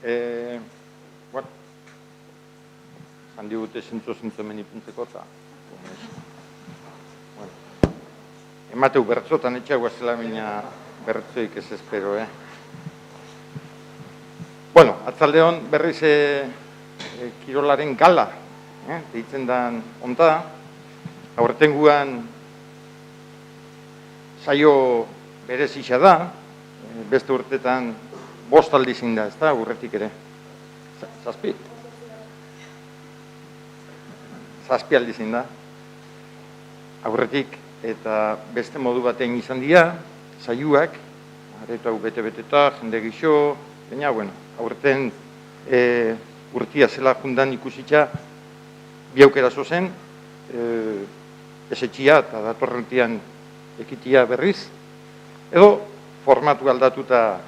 Bueno, zan digute zintzo hemen ipuntzeko eta... Emateu bertzotan etxagoa zela baina bertzoik ez espero, Bueno, atzaldeon berriz kirolaren gala, deitzen dan onta, aurtenguan saio berezia da, beste urtetan 5 aldiz da, ez da, urretik ere. Zazpi? Zazpi aldiz da. Aurretik eta beste modu batean izan dira, saioak, areto hau bete-beteta, jende gixo, baina, bueno, aurten urtia zela jundan ikusitza, bi aukera zozen, esetxia eta datorrentian ekitia berriz, edo formatu aldatuta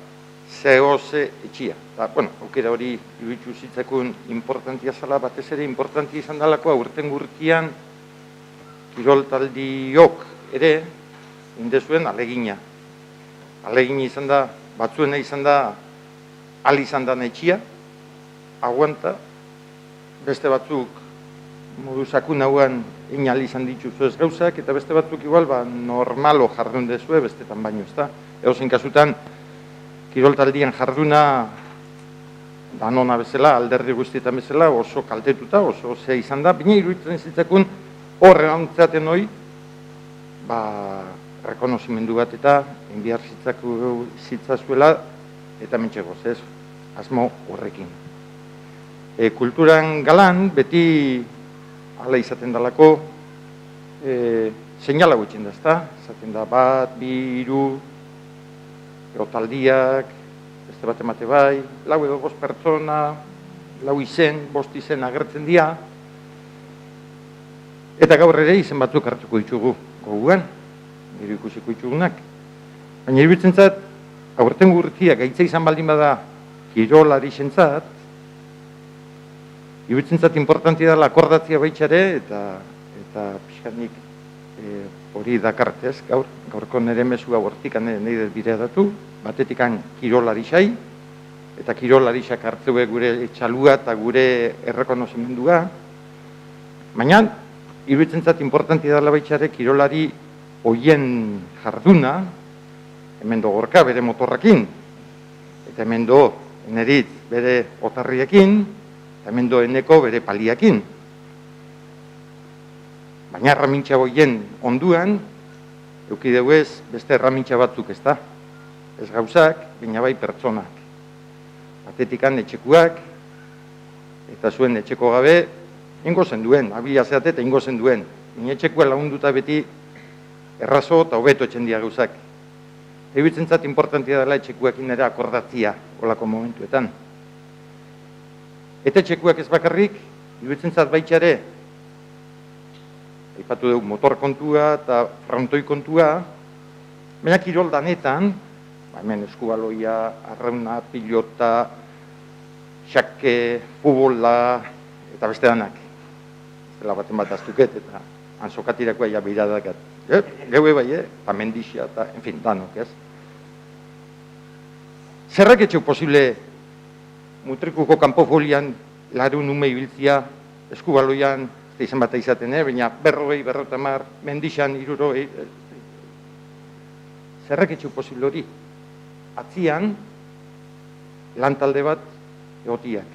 zehoze etxia. Eta, bueno, aukera hori iruditu zitzakun importantia zela, batez ere importantia izan dalako aurten gurtian kiroltaldiok ere indezuen alegina. Alegina izan da, batzuena izan da, al izan da etxia, aguanta, beste batzuk modu sakun hauan inal izan dituzu ez gauzak, eta beste batzuk igual normalo jardun dezue, bestetan baino, ez da? Edozein kasutan, kiroltaldian jarduna danona bezala, alderdi guztietan bezala, oso kaltetuta, oso zea izan da, baina iruditzen zitzakun horre antzaten hoi, rekonozimendu bat eta enbiar zitzazuela eta mentxegoz, ez, asmo horrekin. Kulturan galan, beti hala izaten dalako, seinala gutxen da, ez da? Izaten da bat, bi, hiru, taldiak, beste bat emate bai, 4 edo 5 pertsona, 4 izen, 5 izen agertzen dira, eta gaur ere izen batzuk hartuko ditugu goguan, nire ikusiko ditugunak. Baina iruditzen zat, aurten gurtia gaitza izan baldin bada kirolari zentzat, iruditzen zat importantia dela akordatzia baitxare, eta pixkanik hori dakartez, gaurko nire mesua hortikan nahi dut bidea datu, batetikan kirolari xai, eta kirolari xak hartzeue gure txalua eta gure errekonozimendua, baina, iruditzen zat importantia dela baitxare kirolari hoien jarduna, hemen do gorka bere motorrakin, eta hemen do eneritz bere otarriekin, eta hemen do eneko bere paliakin. Baina erramintxa hoien onduan, eukideu ez beste erramintxa batzuk ez da. Ez gauzak, baina bai pertsonak. Batetikan etxekuak, eta zuen etxeko gabe, ingo zen duen, abila zeate eta ingo zen duen. Baina etxekua lagunduta beti errazo eta hobeto etxendia gauzak. Ebitzen zat importantia dela etxekuakin ere akordatzia, olako momentuetan. Eta etxekuak ez bakarrik, ebitzen zat baitxare, aipatu dugu motor kontua eta frontoi kontua, baina kirol danetan, hemen eskubaloia, arrauna, pilota, xake, futbola, eta beste danak. Zela baten bat aztuket, eta anzokatirakoa ja beiradakat. Geue bai, eta mendixia, eta, en fin, danok, ez? Zerrak etxeu posible mutrikuko kanpofolian larun ume ibiltzia, eskubaloian, ez izan bat izaten, baina 40, 50, mendixan, 60, zerrak etxeu posible hori? Atzian, lantalde bat egotiak.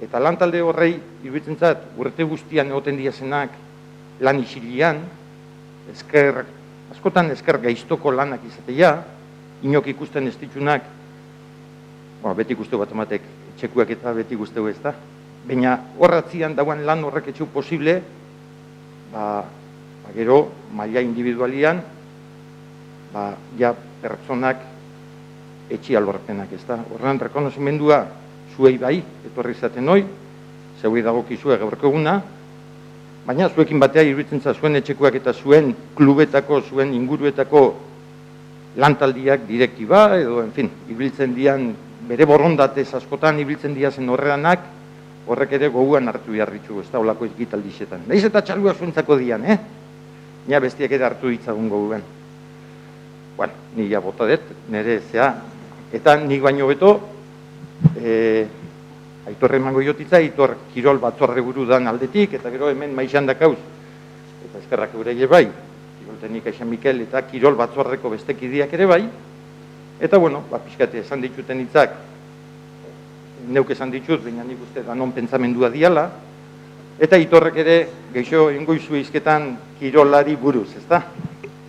Eta lantalde horrei, iruditzen zat, urte guztian egoten diazenak lan isilian, askotan esker gaiztoko lanak izatea, inok ikusten ez ditzunak, beti guztu bat ematek, txekuak eta beti guztu ez da, baina horratzian dagoen lan horrek etxu posible, gero, maila individualian, ja pertsonak etxi alborpenak ez da. Horren rekonozimendua zuei bai, etorri zaten hoi, zeuei dagokizue gaurko eguna, baina zuekin batea iruditzen zuen etxekuak eta zuen klubetako, zuen inguruetako lantaldiak direktiba, edo, en fin, ibiltzen dian, bere borondatez askotan ibiltzen diazen horreanak, horrek ere goguan hartu jarritxu, ez da, olako egitaldizetan. Naiz eta txalua zuentzako dian, Nia bestiak ere hartu ditzagun goguan. Bueno, nila bota dut, nire zea, eta nik baino beto, Aitor emango jotitza, Aitor kirol batzorde buru dan aldetik, eta gero hemen maixan dakauz, eta eskerrak gure bai, kirol teknika Aixan Mikel, eta kirol batzordeko bestekidiak ere bai, eta bueno, pixkate esan dituten hitzak, neuk esan ditut, baina nik uste danon pentsamendua diala, eta Aitorrek ere geixo ingoizu izketan kirolari buruz, ezta?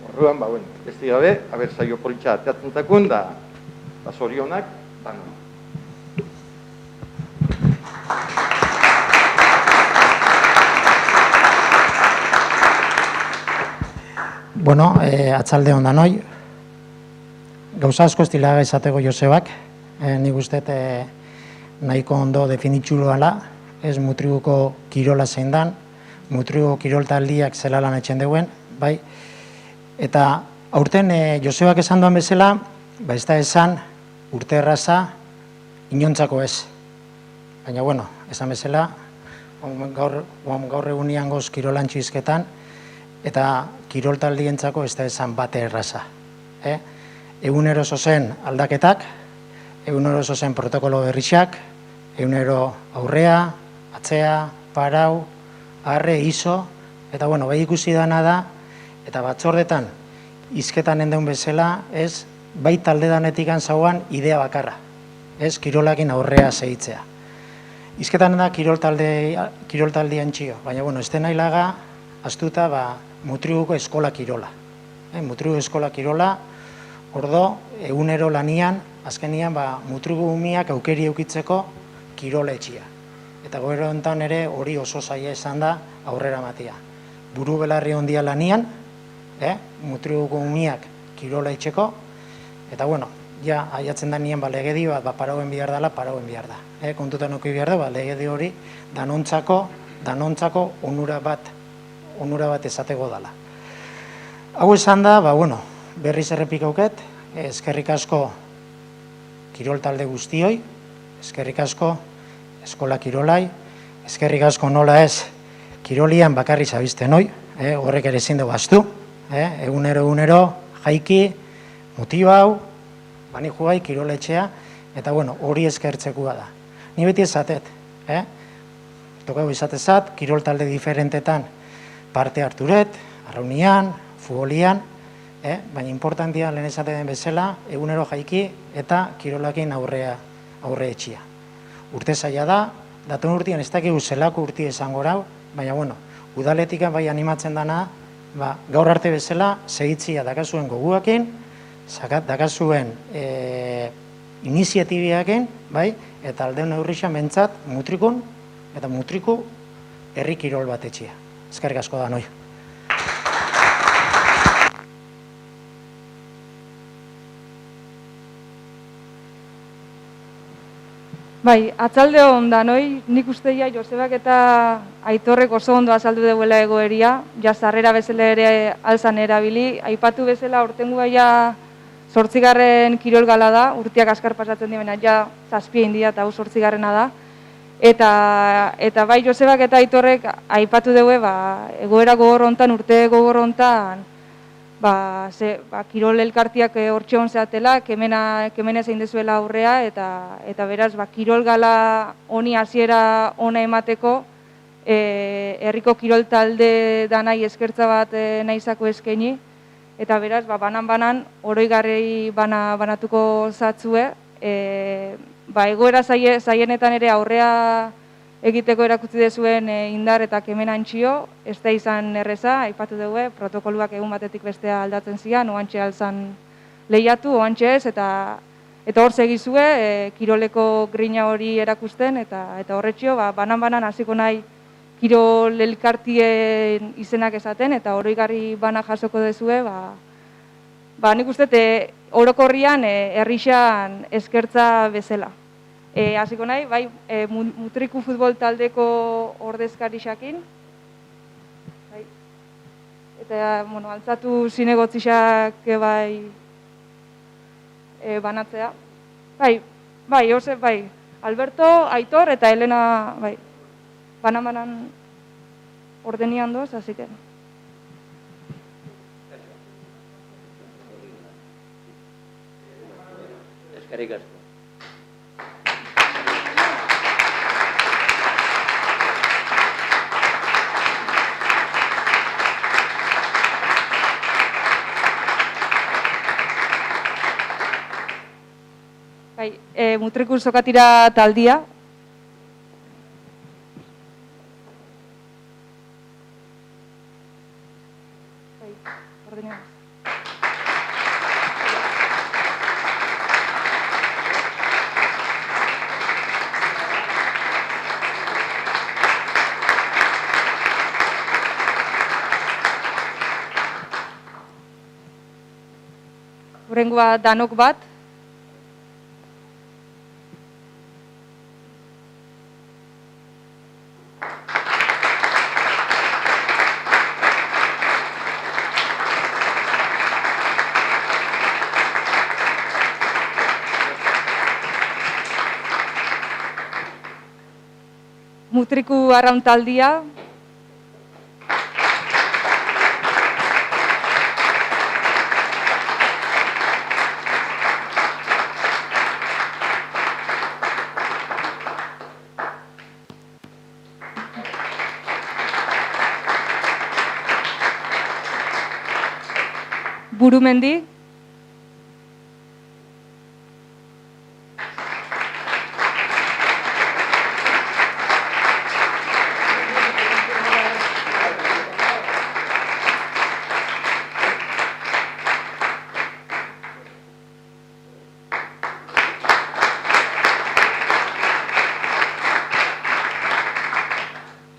Orduan, bueno, ez gabe, aber saio politxa ateatzen zakun, da zorionak, danon. Bueno, atzalde hon danoi, gauza asko estilaga izateko Josebak, nik uste nahiko ondo definitxulu ala, ez Mutrikuko kirola zein dan, Mutrikuko kirol taldiak zelalan etxen deuen, bai, eta aurten Josebak esan duan bezala, ba ez da esan urte erraza inontzako ez. Baina, bueno, esan bezala, gaur egunian goz kirolantxo izketan, eta kirol taldientzako ez da esan bate erraza. Egunero zozen aldaketak, egunero zozen protokolo berrixak, egunero aurrea, atzea, parau, arre, iso, eta bueno, bai ikusi dana da, eta batzordetan izketan endeun bezala, ez, bai talde danetikan zauan idea bakarra, ez, kirolakin aurrea zehitzea. Izketan da kirol taldean txio, baina, bueno, ez den ailaga, astuta, Mutrikuko eskola kirola. Mutrikuko eskola kirola, ordo, egunero lanian, azkenian, Mutrikuko umiak aukeri eukitzeko kirola etxia. Eta gero enten ere hori oso zaila esan da aurrera matia. Buru belarri ondia lanian, Mutrikuko umiak kirola etxeko, eta bueno, ja, aiatzen da nien legedi bat, parauen bihar dela, parauen bihar da. Kontutan oki bihar da, legedi hori danontzako onura bat esateko dala. Hau esan da, bueno, berriz errepikauket, eskerrik asko kirol talde guztioi, eskerrik asko eskola kirolai, eskerrik asko nola ez kirolian bakarri zabizten hoi, horrek ere ezin dugu astu, egunero jaiki, motibau, bani jugai kiroletxea, eta bueno, hori eskertzekoa da. Ni beti esatet, tokau izatezat, kirol talde diferentetan parte harturet, arraunian, futbolian, baina importantia lehen esaten den bezala, egunero jaiki eta kirolakin aurre etxia. Urte zaila da, daton urtean ez dakigu zelako urti esango rau, baina bueno, udaletikan bai animatzen dana, gaur arte bezala, segitzia dakazuen goguakin, dakazuen iniziatibiakin, bai, eta aldeun neurrixan bentsat Mutrikun eta Mutriku herri kirol bat etxia. Eskerrik asko da, noi. Bai, atzalde hon da, noi, nik usteia Josebak eta Aitorrek oso ondo azaldu duela egoeria, ja sarrera bezala ere alzan erabili, aipatu bezala urtengu baia 8. kirol gala da, urteak askar pasatzen dimena, ja 7 india eta 8. da. Eta bai Josebak eta Aitorrek aipatu dugu, egoera gogor hontan, urte gogor hontan, kirol elkartiak hortxe hon zeatela, kemena zein dezuela aurrea, eta beraz, kirol gala honi hasiera ona emateko, herriko kirol talde danai eskertza bat nahizako eskaini, eta beraz, banan oroigarri banatuko zatzue, egoera zaienetan ere aurrea egiteko erakutsi dezuen indar eta kemena antxio, ez da izan erreza, aipatu dugu, protokoluak egun batetik bestea aldatzen zian, oantxe alzan lehiatu, oantxe ez, eta hor segizue, kiroleko grina hori erakusten, eta horretxio, banan hasiko nahi kirol elkartien izenak esaten, eta oroigarri bana jasoko dezue, nik uste, orokorrian herrixan eskertza bezala. Hasiko nahi, bai, Mutriku futbol taldeko ordezkarixakin, eta, bueno, altzatu zinegotzixak bai banatzea. Bai, Josep, bai, Alberto, Aitor eta Elena, bai, banan ordenian doz, así que... Eskerrik asko. Mutriku Sokatira taldia. Hurrengoa danok bat. Mutriku Arraun taldia. Burumendi.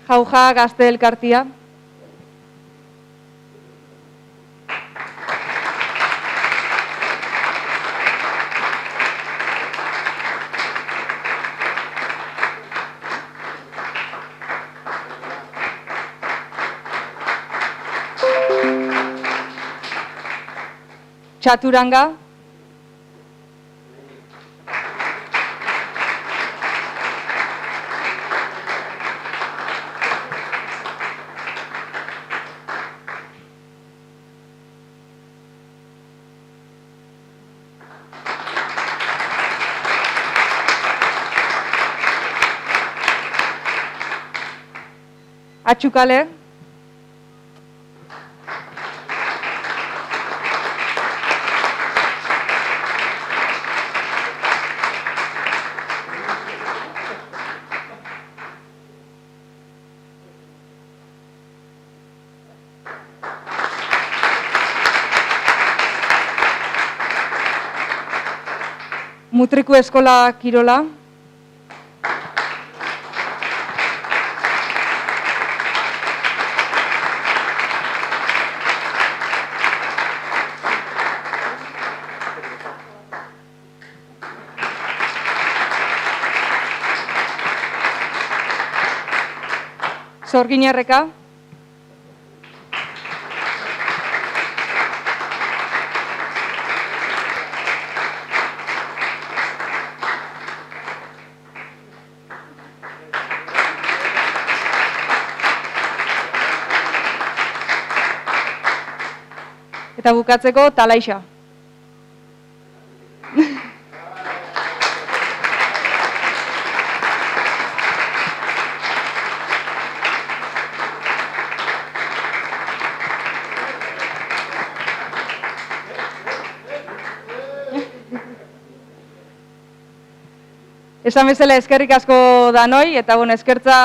Jauja Gazte Elkartia. Chaturanga. Atxukale. Mutriku Eskola Kirola. Zorginarreka. Eta bukatzeko Talaixa. Esan bezala eskerrik asko danoi, eta eskertza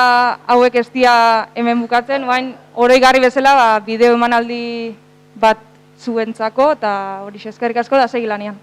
hauek ez dira hemen bukatzen, orain oroigarri bezala bideo emanaldi bat zuentzako, eta hori eskerrik asko da segi lanean.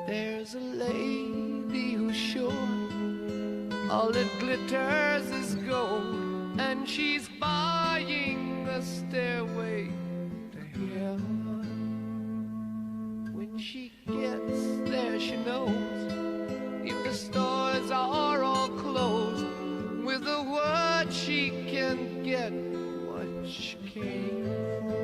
There's a lady who's sure all that glitters is gold, and she's buying a stairway to heaven. When she gets there, she knows if the stores are all closed, with a word she can get what she came for.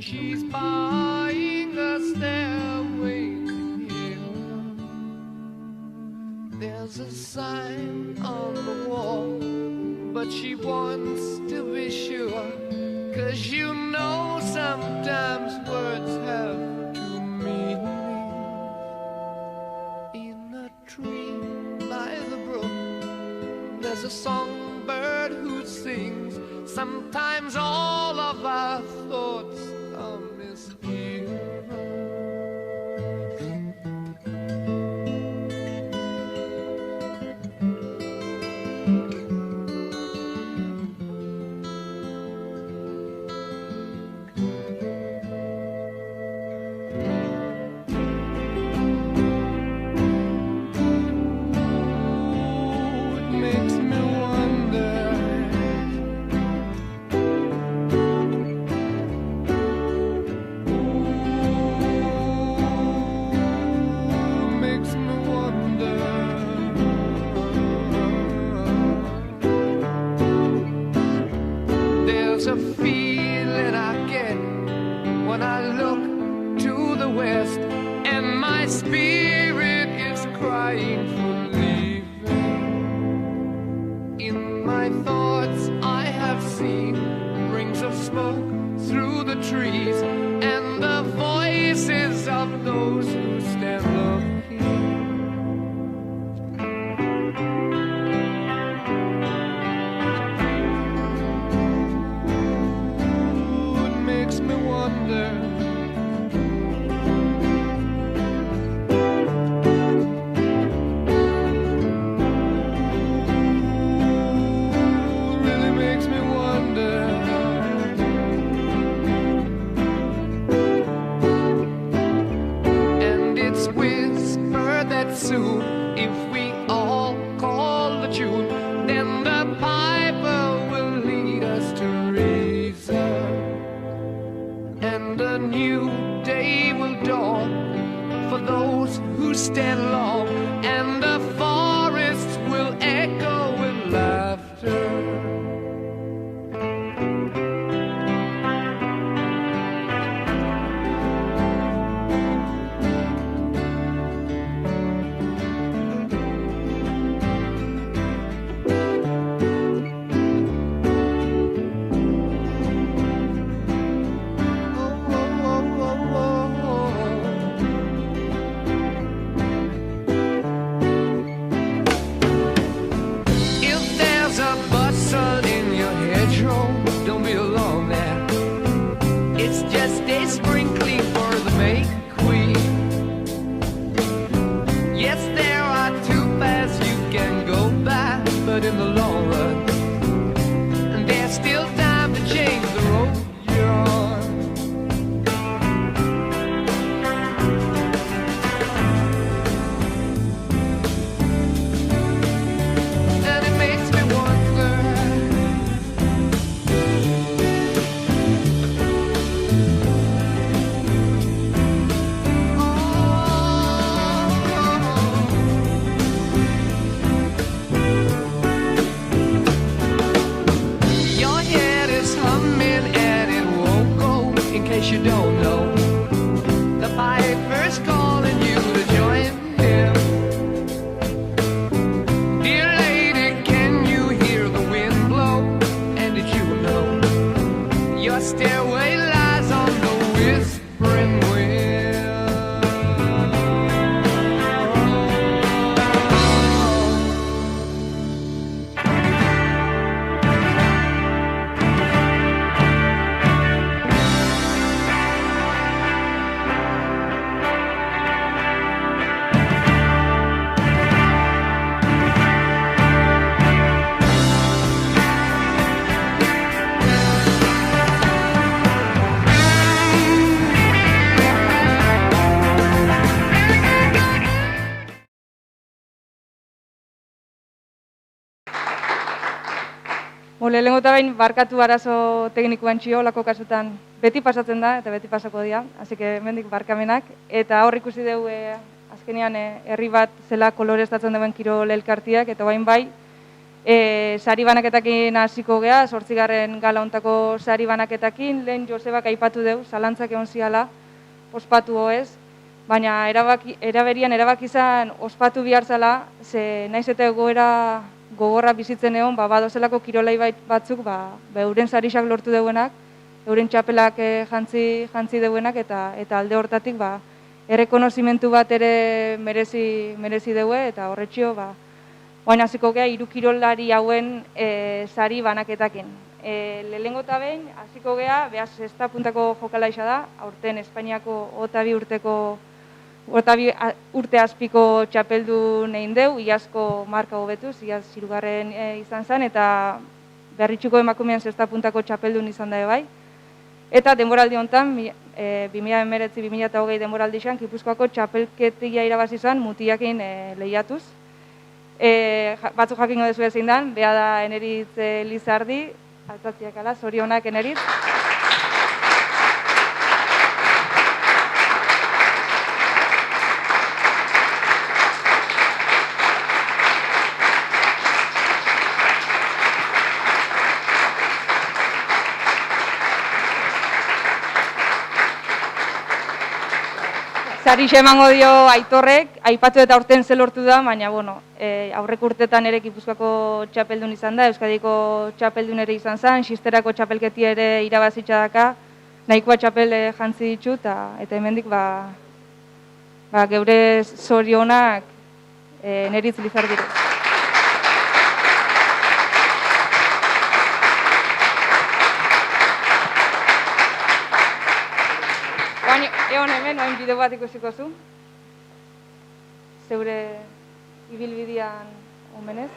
She's buying a stairway to heaven. There's a sign on the wall, but she wants to be sure, 'cause you know sometimes words have two meanings. In a tree by the brook, there's a songbird who sings. Sometimes all of our thoughts are misgiven. There's a feeling I get when I look to the west, and my spirit is crying for leaving. In my thoughts I have seen rings of smoke through the trees, and the voices of those who stand looking. Soon, if we all call the tune, then the piper will lead us to reason, and a new day will dawn for those who stand long, and the forests will echo with laughter. Don't be alone there. It's just a sprinkling for the May Queen. Yes, there are two paths you can go by, but in the long run, there's still time to change the road you're on. case you don't know, the piper's calling you to join him. Dear lady, can you hear the wind blow? And did you know your stairway lies on the whispering wind? Lehenengo eta behin barkatu arazo teknikoan txio, lako kasutan beti pasatzen da eta beti pasako dira, hasi que hemendik barkamenak. Eta hor ikusi dugu azkenean herri bat zela koloreztatzen duen kirol elkartiak, eta bain bai, sari banaketakin hasiko gea, 8. gala hontako sari banaketakin, lehen Josebak aipatu dugu, zalantzak egon ziala, ospatu hoez, baina eraberian erabaki izan ospatu behar zela, ze naiz eta egoera gogorra bizitzen egon, badozelako kirolai batzuk, euren sarixak lortu deuenak, euren txapelak jantzi deuenak, eta alde hortatik errekonozimentu bat ere merezi deue, eta horretxio, baina hasiko gea 3 kirolari hauen sari banaketakin. Lehenengo eta behin, hasiko gea, behaz 6. puntako jokalaixa da, aurten Espainiako 22 urte azpiko txapeldu nehin deu, iazko marka hobetuz, iaz 3. izan zen, eta berritxuko emakumean 6. puntako txapeldun izan da bai. Eta denboraldi honetan, 2019-2020 denboraldi izan, Gipuzkoako txapelketia irabazi izan mutiakin lehiatuz. Batzuk jakingo dezu ezin dan, beha da Eneritz Lizardi, altzatziak ala, zorionak Eneritz. Sarixe emango dio Aitorrek, aipatu eta aurten ze lortu da, baina aurreko urtetan ere Gipuzkoako txapeldun izan da, Euskadiko txapeldun ere izan zen, Xisterako txapelketi ere irabazitza daka, nahikoa txapel jantzi ditu, eta hemendik geure zorionak Eneritz Lizardire. Egon hemen, oain bideo bat ikusiko zu, zeure ibilbidean omenez.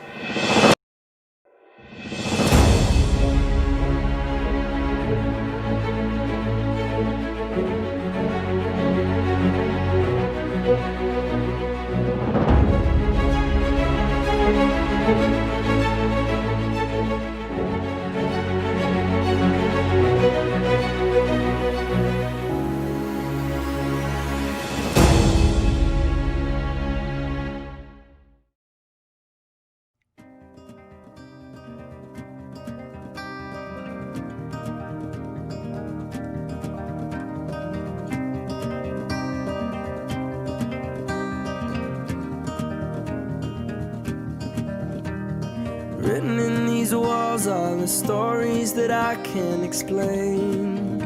Written in these walls are the stories that I can't explain.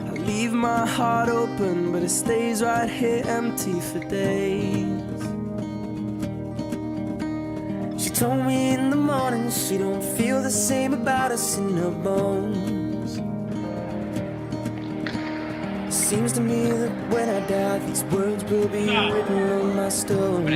I leave my heart open, but it stays right here empty for days. She told me in the morning she don't feel the same about us in her bones. Seems to me that when I die, these words will be written on my stone.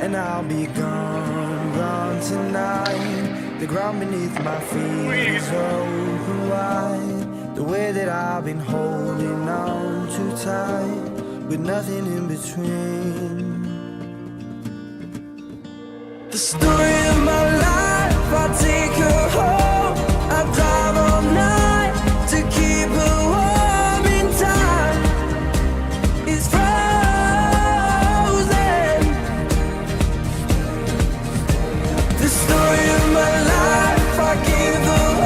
And I'll be gone, gone tonight. The ground beneath my feet is open wide. The way that I've been holding on too tight, with nothing in between. The story of my life, I take her home. I drive all night to keep her warm in time. It's frozen. The story of my life, I give her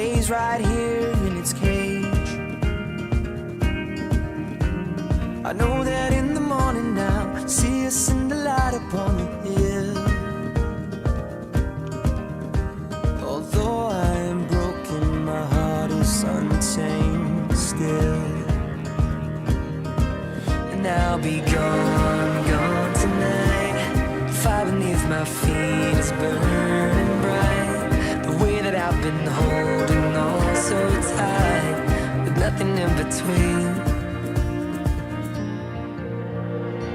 stays right here in its cage. I know that in the morning now, see us in the light upon the hill. Although I am broken, my heart is untamed still. And I'll be gone, gone tonight. Fire beneath my feet is burning bright. The way that I've been holding on so tight, with nothing in between.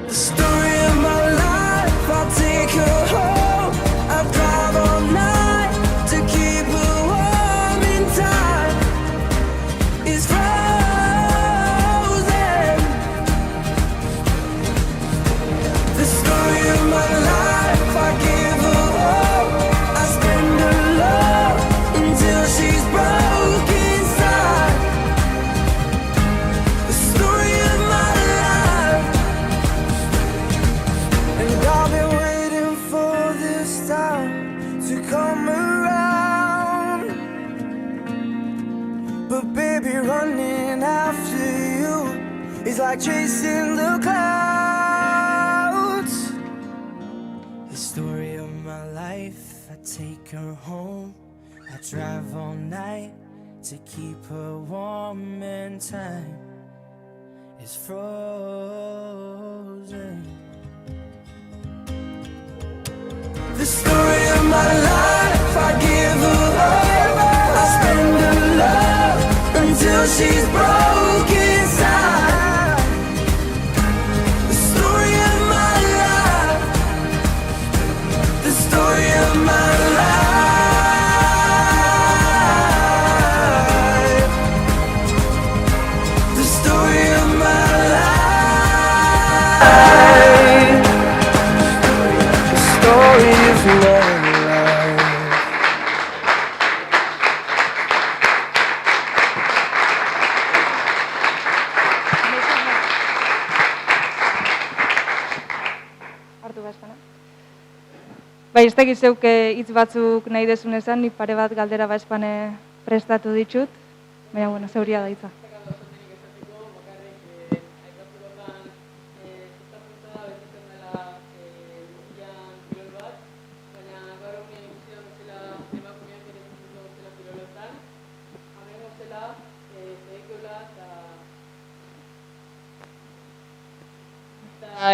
The story of my life, I'll take her home. I'll drive all night to keep her warm in time. It's frozen. The story of my life, I give her hope. I spend her love until she's broke inside. The story of my life. And I've been waiting for this time to come around. But baby, running after you is like chasing the clouds. The story of my life, I take her home. I drive all night to keep her warm, and time is frozen. The story of my life, I give her hope. I spend her love until she's broke inside. The story of my life. The story of my life. The story of my life. The story of my life. Hartu bazkana. Bai, ez dakit zeuke hitz batzuk nahi dezun esan, nik pare bat galdera bazpane prestatu ditut, baina, bueno, zeuria da hitza.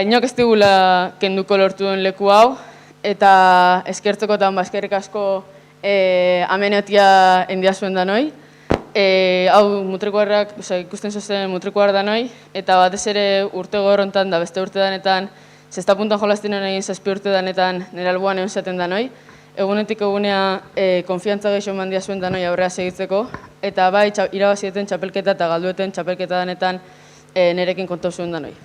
Inok ez digula kenduko lortu duen leku hau, eta eskertzekotan eskerrik asko amenetia endiazuen danoi. Hau mutrikuarrak, ikusten zozen mutrikuar danoi, eta batez ere urte gorrontan da beste urte danetan, zesta puntan jolaztinen egin 7 urte danetan nire alboan egon zaten danoi. Egunetik egunea konfiantza gehiago mandia zuen danoi aurrea segitzeko, eta bai irabazieten txapelketa eta galdueten txapelketa danetan nirekin kontau zuen danoi.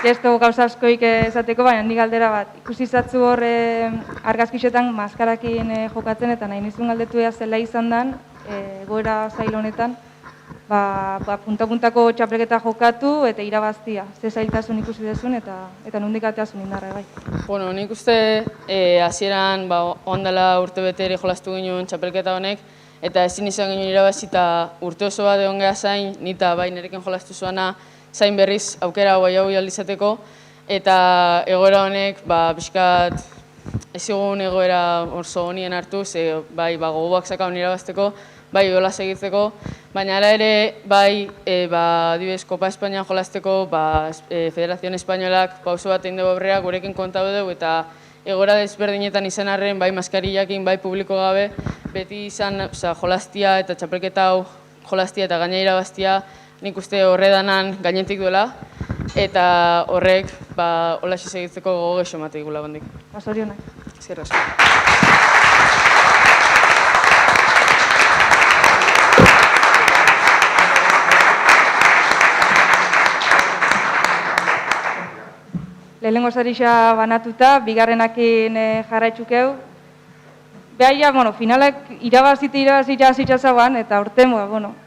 Ez dugu gauza askoik esateko, baina nik galdera bat. Ikusi zatzu hor argazkixetan maskarakin jokatzen, eta nahi nizun galdetu ea zela izan dan, goera zail honetan, punta-puntako txapelketa jokatu eta irabaztia. Ze zailtasun ikusi dezun eta nondik ateazun indarra, bai. Bueno, nik uste hasieran ondala urte bete ere jolastu ginen txapelketa honek, eta ezin izan ginen irabazi eta urte oso bat egon geha zain, nita bai nirekin jolastu zuana, zain berriz aukera hau aldizateko, eta egoera honek pixkat ezigun egoera orso honien hartu, ze bai gogoak zakaun irabazteko, bai hola segitzeko, baina ara ere bai adibidez Kopa Espainian jolazteko Federazione Espainolak pauso bat egin dugu aurrera gurekin kontatu dugu, eta egoera desberdinetan izan arren, bai maskarillakin, bai publiko gabe, beti izan jolaztia eta txapelketa hau jolaztia eta gaina irabaztia, nik uste horredanan gainetik duela, eta horrek hola segitzeko gogo gexo emateik gula bandik. Zorionak. Eskerrik asko. Lehenengo sarixa banatuta, bigarrenakin jarraitxukeu. Behaia, finalak irabazita zauan, eta urten,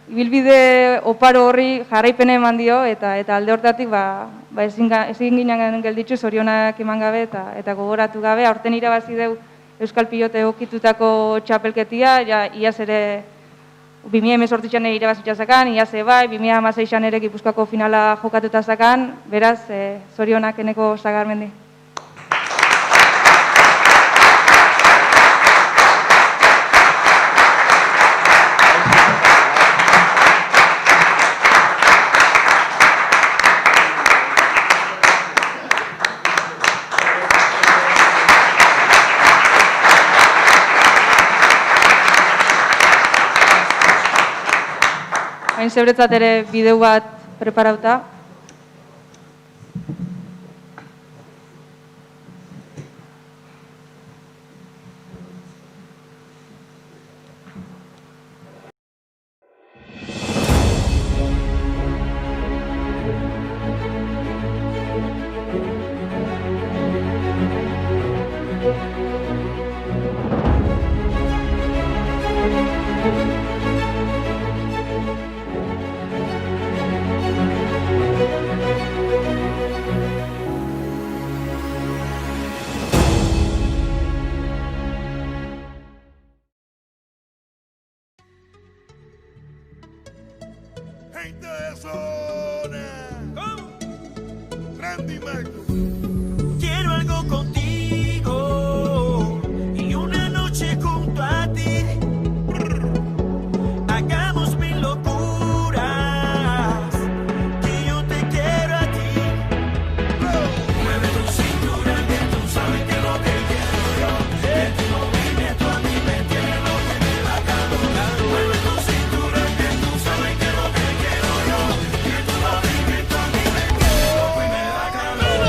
ibilbide oparo horri jarraipene eman dio, eta alde hortatik, ezin ginen gelditzu zorionak eman gabe, eta gogoratu gabe, aurten irabazi deu Euskal Pilote egokitutako txapelketia, iaz ere 2018an ere irabazita zakan, iaz bai, 2016an ere Gipuzkoako finala jokatuta zakan, beraz, zorionak eneko Sagarmendi. Hain zebretzat ere bideo bat preparauta. Gente de zona. ¿Cómo? Randy Magnus. Quiero algo contigo y una noche junto a ti. Hagamos mil locuras, que yo te quiero a ti. Mueve tu cintura, que tú sabes que lo que quiero yo. De tu movimiento a mí me tiene lo que me va calorando. Mueve tu cintura, que tú sabes que lo que quiero yo. De tu movimiento a mí me tiene loco y me da calor.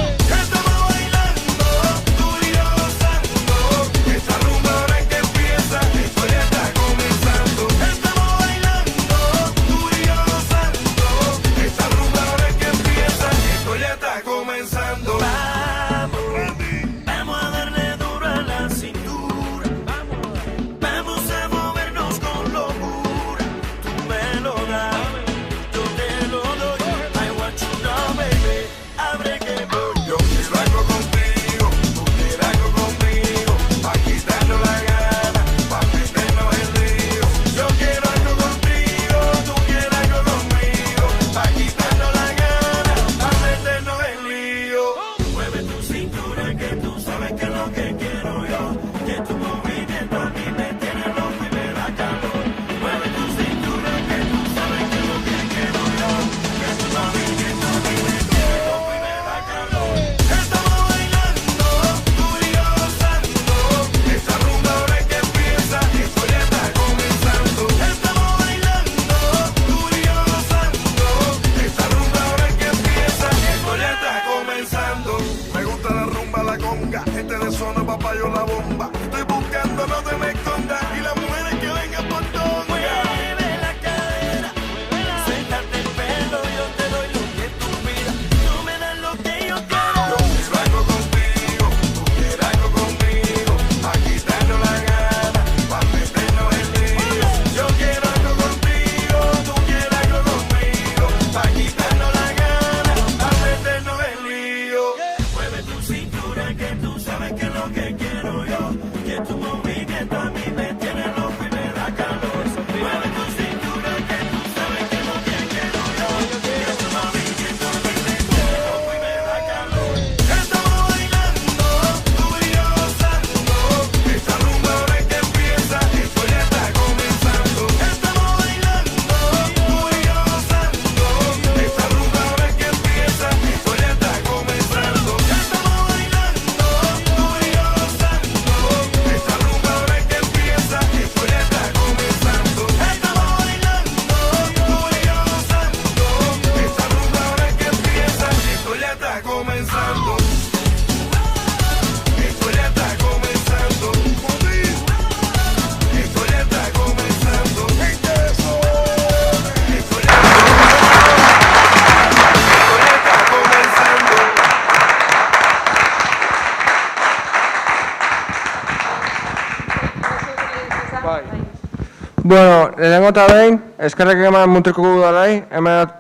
Bueno, lehenengo eta behin, eskerrek eman mutriko udalai, hemen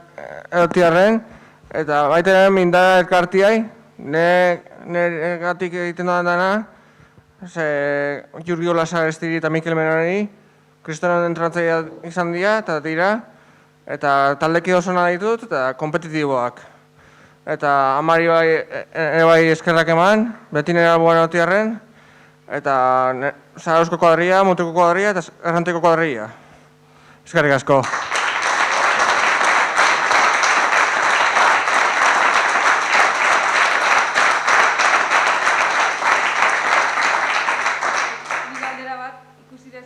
erotiarren, eta baita mindara elkartiai, nire gatik egiten doan dana, Jurgi Olasar Estiri eta Mikel Menari, kristoren entratzaia izan dira, eta dira, eta taldeki oso nahi ditut, eta kompetitiboak. Eta amari bai eskerrak eman, beti nire alboan erotiarren, eta Zarauzko kuadria, Mutriko kuadria eta Errantiko kuadria. Eskerrik asko. Galdera bat, ikusi dut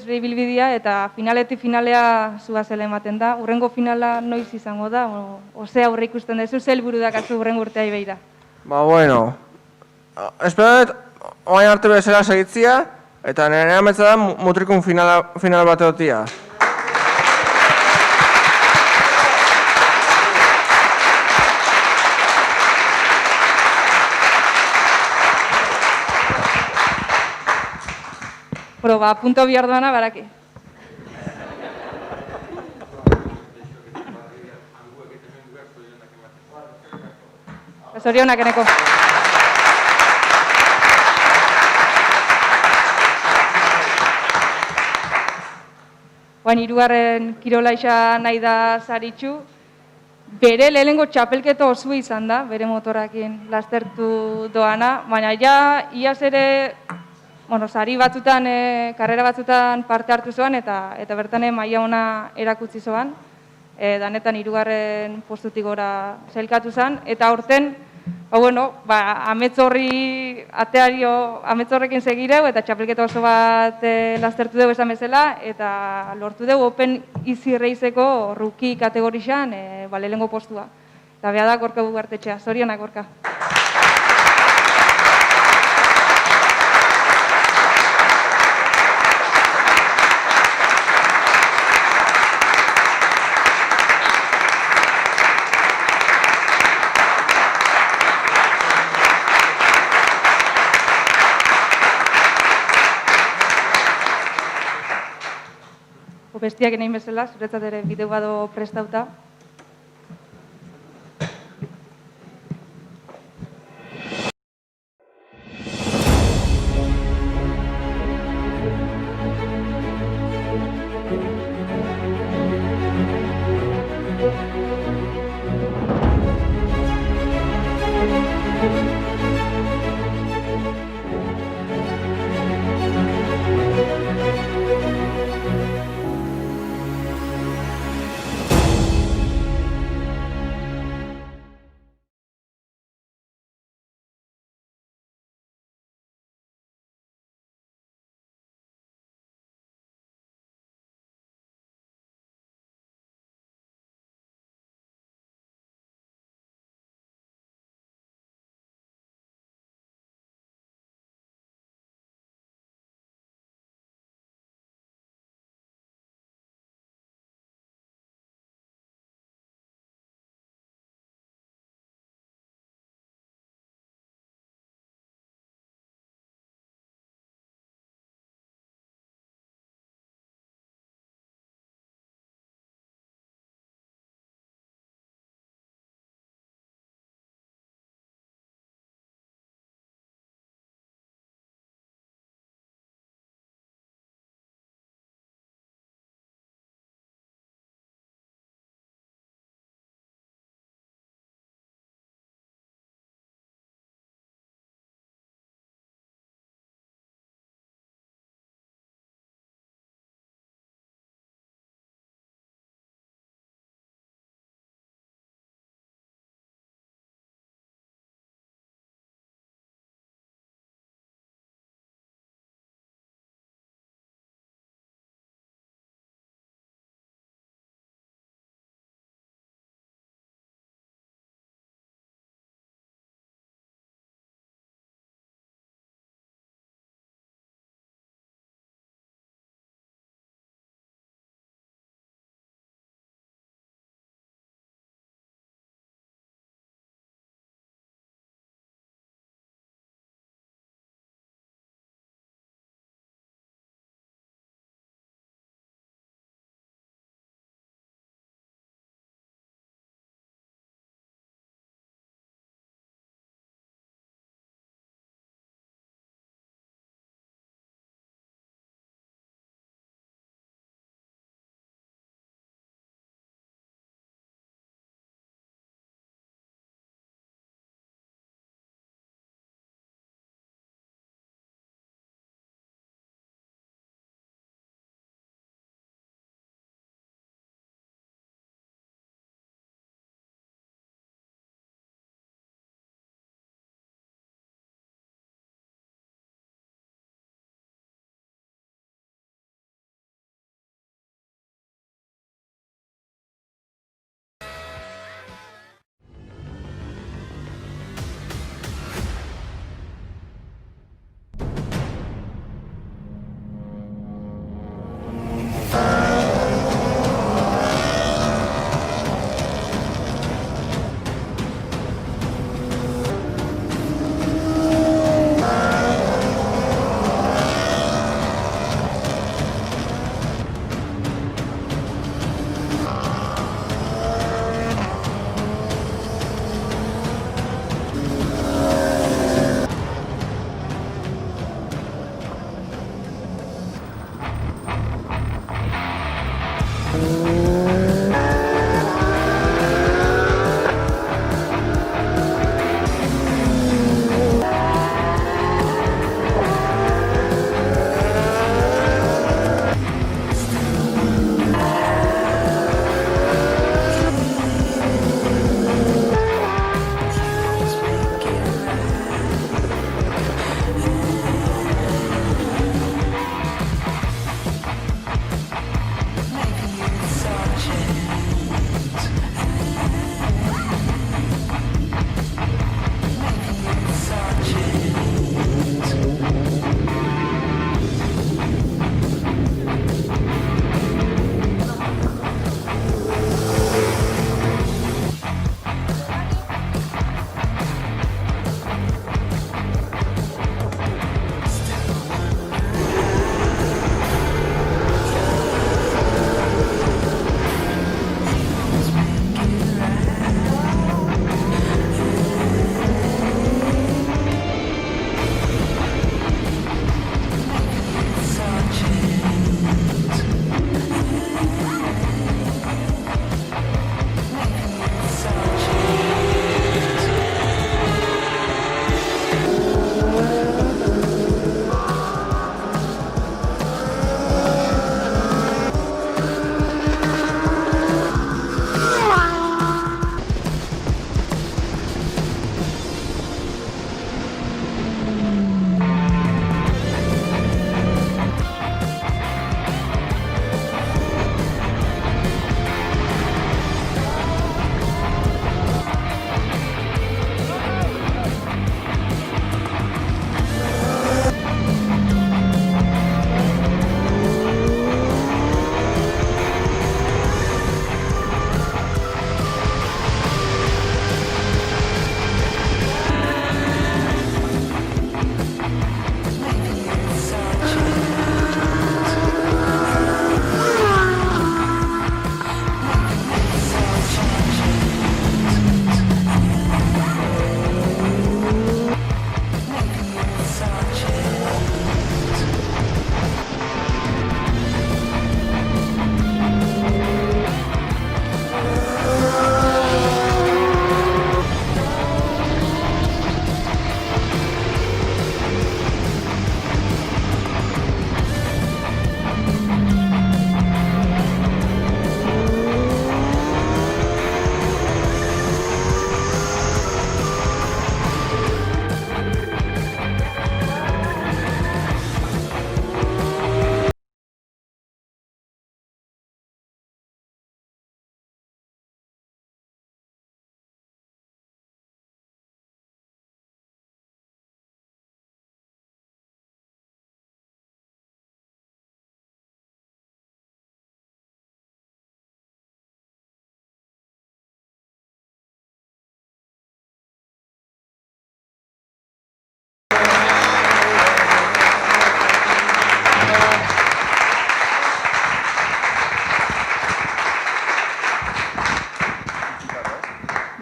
zure ibilbidea eta finaletik finalea zua zela ematen da. Hurrengo finala noiz izango da, ose aurre ikusten dezu, zer helburu dakazu hurrengo urtea begira? Ba, bueno, espero dut, oain arte bezala segitzia, eta nire ametza da Mutrikun final bat egotia. Bueno, ba, punto bihar doana, baraki. Zorionak eneko. Oain, hirugarren kirolaixa nahi da Saritxu. Bere lehenengo txapelketo osu izan da, bere motorakin lastertu doana, baina ja, iaz ere, sari batzutan, karrera batzutan parte hartu zoan, eta bertan maila ona erakutsi zoan. Danetan hirugarren postutik gora sailkatu zen, eta aurten, amets horrekin segireu, eta txapelketa oso bat lastertu dugu esan bezala, eta lortu dugu Open Easy Raceko rookie kategorixan lehenengo postua. Eta beha da Gorka Bugartetxea, zorionak Gorka. Bestiak egin bezala, zuretzat ere bideo bado prestauta.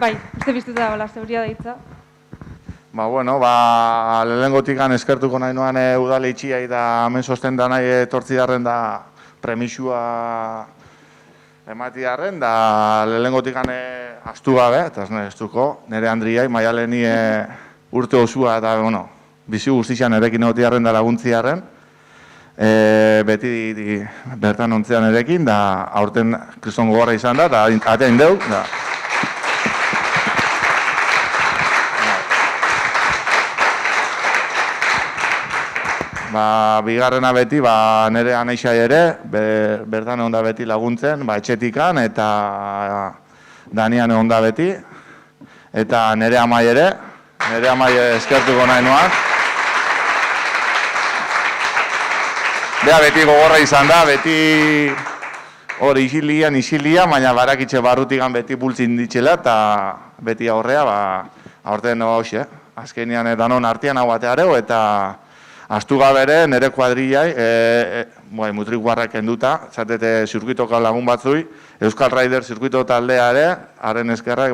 Bai, uste biztuta dagoela, zeuria deitza. Bueno, lehenengotikan eskertuko nahi noan udaletxia eta hemen sosten da nahi etortzi darren da premisua emati darren, da lehenengotikan astu gabe, eta ez duko, nire Andriai, Maialeni urte osua eta, bizi guztian erekin egoti darren da laguntzi darren, beti bertan ontzean erekin, da aurten kriston gogorra izan da, eta atein deu, da. Bigarrena beti, nire aneixai ere, bertan egon da beti laguntzen, etxetikan, eta Danian egon da beti, eta nire amai ere, nire amai eskertuko nahi noan. Beti gogorra izan da, beti hori isilia, baina barakitxe barrutikan beti bultzin ditxela, eta beti aurrea, aurten hoxe, azkenian danon artian hau bateareo, eta Astu gabere, nire kuadrillai, mutriko barrak enduta, zatete zirkuitoko lagun batzui, Euskal Raider zirkuito taldea ere, haren eskerrak,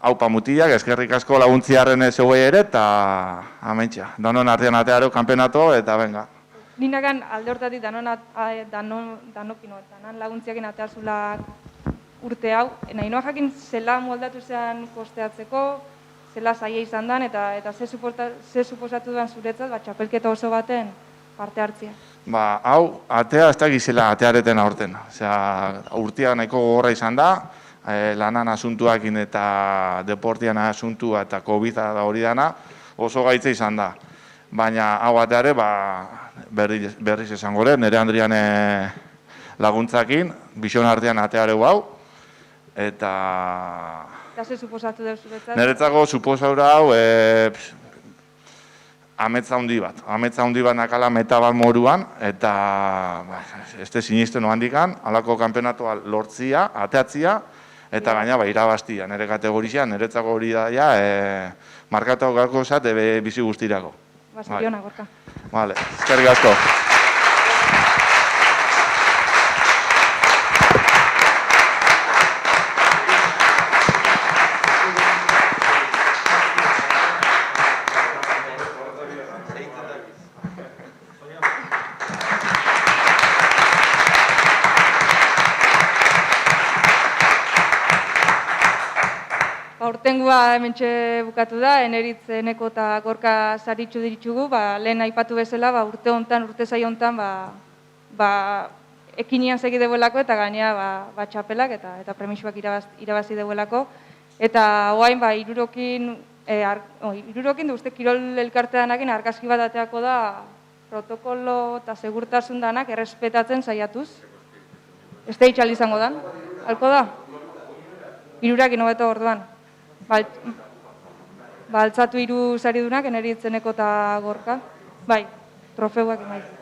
haupa mutilak, eskerrik asko laguntziaren zeuei ere, eta amentsa. Danon artean atearo kanpenato, eta venga. Ninagan alde hortatik danokino, danan laguntziakin ateazula urte hau. Nahi noa jakin zela moldatu zean kosteatzeko, zela zaila izan dan, eta ze suposatu duan zuretzat, txapelketa oso baten parte hartzia. Hau, atea ez da gizela ateareten aurten. Urtia nahiko gogorra izan da, lanan asuntuakin eta deportian asuntua eta COVID-a da hori dana, oso gaitza izan da. Baina hau ateare, berriz esango lehen, nire Andrian laguntzakin, bizion artean ateareu hau, eta... Eta ze suposatu dut zuretzat? Niretzako suposaura hau, ametza handi bat nakala meta bat moruan, eta ez da sinisten handikan, halako kanpenatoa lortzia, ateatzia, eta gaina irabaztia, nire kategorizian, niretzako hori da, markatu gako zat, bizi guztirako. Zoriona, Gorka. Vale, eskerrik asko. Aurtengua hementxe bukatu da, Eneritz, Eneko eta Gorka saritxu ditugu, lehen aipatu bezala, urte hontan, urte zai hontan, ekinian segi deuelako eta gainea txapelak eta premisuak irabazi deuelako. Eta oain, irurokin da uste kirol elkarteanakin argazki bat ateako da protokolo eta segurtasun danak errespetatzen saiatuz. Ez da itxal izango dan, halko da? Irurak inobeto orduan. Altzatu 3 saridunak, Eneritz, Eneko eta Gorka. Trofeuak emaiz.